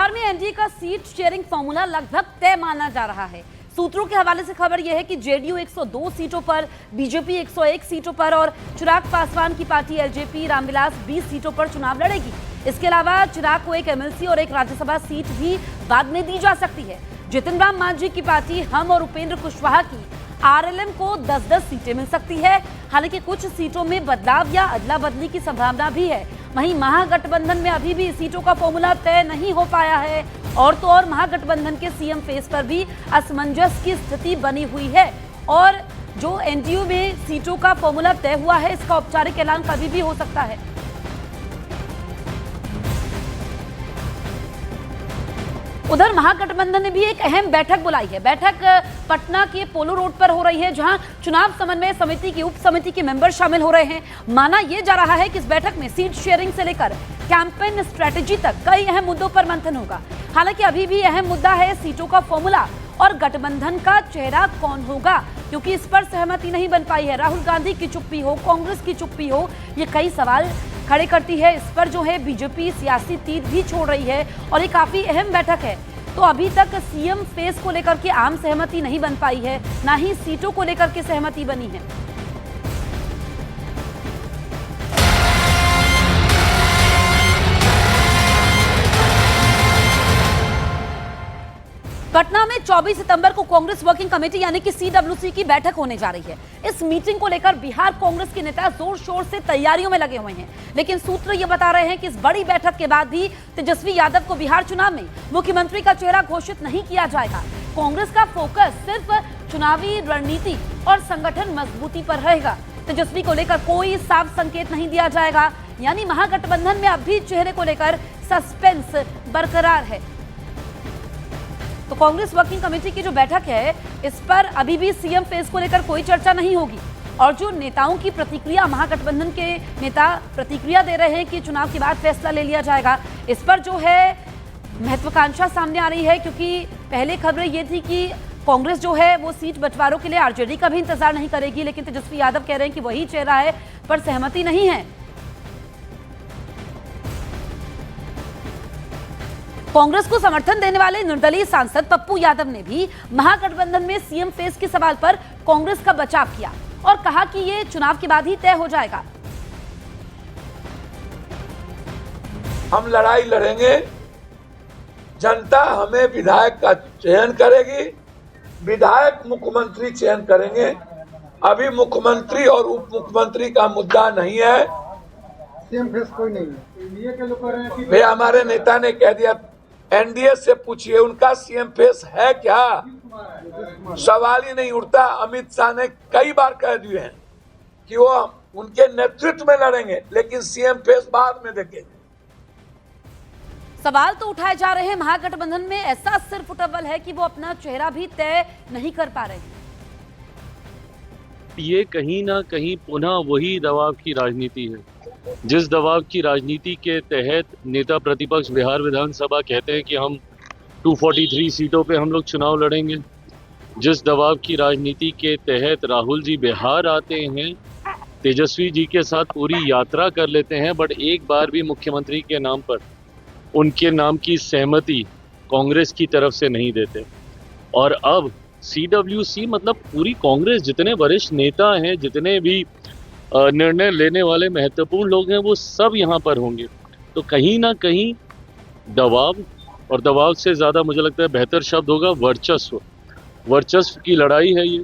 बिहार में एनडीए का seat sharing formula लगभग तय माना जा रहा है। सूत्रों के हवाले से खबर यह है कि जेडीयू 102 सीटों पर, बीजेपी 101 सीटों पर और चिराग पासवान की पार्टी एलजेपी रामविलास 20 सीटों पर चुनाव लड़ेगी। इसके अलावा चिराग को एक एमएलसी और एक राज्यसभा सीट भी बाद में दी जा सकती है। जितिन राम मांझी की पार्टी हम और उपेंद्र कुशवाहा की आरएलएम को 10-10 सीटें मिल सकती है। हालांकि कुछ सीटों में बदलाव या अदला बदली की संभावना भी है। वहीं महागठबंधन में अभी भी सीटों का फॉर्मूला तय नहीं हो पाया है और तो और महागठबंधन के सीएम फेस पर भी असमंजस की स्थिति बनी हुई है और जो एनडीयू में सीटों का फॉर्मूला तय हुआ है इसका औपचारिक ऐलान कभी भी हो सकता है। उधर महागठबंधन ने भी एक अहम बैठक बुलाई है। बैठक पटना के पोलो रोड पर हो रही है, जहां चुनाव समन्वय समिति की उप समिति के मेंबर शामिल हो रहे हैं। माना यह जा रहा है कि इस बैठक में सीट शेयरिंग से लेकर कैंपेन स्ट्रेटेजी तक कई अहम मुद्दों पर मंथन होगा। हालांकि अभी भी अहम मुद्दा है सीटों का फॉर्मूला और गठबंधन का चेहरा कौन होगा, क्योंकि इस पर सहमति नहीं बन पाई है। राहुल गांधी की चुप्पी हो, कांग्रेस की चुप्पी हो, ये कई सवाल खड़े करती है। इस पर जो है बीजेपी सियासी तीर भी छोड़ रही है और ये काफी अहम बैठक है। तो अभी तक सीएम फेस को लेकर के आम सहमति नहीं बन पाई है, ना ही सीटों को लेकर के सहमति बनी है। पटना में 24 सितंबर को कांग्रेस वर्किंग कमेटी यानी कि सीडब्ल्यूसी की बैठक होने जा रही है। इस मीटिंग को लेकर बिहार कांग्रेस के नेता जोर शोर से तैयारियों में लगे हुए हैं, लेकिन सूत्र ये बता रहे हैं कि इस बड़ी बैठक के बाद भी तेजस्वी यादव को बिहार चुनाव में मुख्यमंत्री का चेहरा घोषित नहीं किया जाएगा। कांग्रेस का फोकस सिर्फ चुनावी रणनीति और संगठन मजबूती पर रहेगा। तेजस्वी को लेकर कोई साफ संकेत नहीं दिया जाएगा, यानी महागठबंधन में अब भी चेहरे को लेकर सस्पेंस बरकरार है। तो कांग्रेस वर्किंग कमेटी की जो बैठक है इस पर अभी भी सीएम फेस को लेकर कोई चर्चा नहीं होगी और जो नेताओं की प्रतिक्रिया, महागठबंधन के नेता प्रतिक्रिया दे रहे हैं कि चुनाव के बाद फैसला ले लिया जाएगा, इस पर जो है महत्वाकांक्षा सामने आ रही है। क्योंकि पहले खबरें ये थी कि कांग्रेस जो है वो सीट बंटवारों के लिए आरजेडी का भी इंतजार नहीं करेगी, लेकिन तेजस्वी यादव कह रहे हैं कि वही चेहरा है, पर सहमति नहीं है। कांग्रेस को समर्थन देने वाले निर्दलीय सांसद पप्पू यादव ने भी महागठबंधन में सीएम फेस के सवाल पर कांग्रेस का बचाव किया और कहा कि ये चुनाव के बाद ही तय हो जाएगा। हम लड़ाई लड़ेंगे, जनता हमें विधायक का चयन करेगी, विधायक मुख्यमंत्री चयन करेंगे। अभी मुख्यमंत्री और उप मुख्यमंत्री का मुद्दा नहीं है। सीएम फेस कोई नहीं है। के लोग कह रहे हैं कि वे हमारे नेता ने कह दिया, एनडीए से पूछिए उनका सीएम फेस है क्या, सवाल ही नहीं उठता। अमित शाह ने कई बार कह दिए हैं कि वो उनके नेतृत्व में लड़ेंगे, लेकिन सीएम फेस बाद में देखेंगे। सवाल तो उठाए जा रहे हैं, महागठबंधन में ऐसा सिरफुटबल है कि वो अपना चेहरा भी तय नहीं कर पा रहे हैं। ये कहीं ना कहीं पुनः वही दबाव की राजनीति है, जिस दबाव की राजनीति के तहत नेता प्रतिपक्ष बिहार विधानसभा कहते हैं कि हम 243 सीटों पे हम लोग चुनाव लड़ेंगे। जिस दबाव की राजनीति के तहत राहुल जी बिहार आते हैं, तेजस्वी जी के साथ पूरी यात्रा कर लेते हैं, बट एक बार भी मुख्यमंत्री के नाम पर उनके नाम की सहमति कांग्रेस की तरफ से नहीं देते। और अब सीडब्ल्यूसी मतलब पूरी कांग्रेस, जितने वरिष्ठ नेता हैं, जितने भी निर्णय लेने वाले महत्वपूर्ण लोग हैं, वो सब यहाँ पर होंगे। तो कहीं ना कहीं दबाव, और दबाव से ज़्यादा मुझे लगता है बेहतर शब्द होगा वर्चस्व। वर्चस्व की लड़ाई है ये।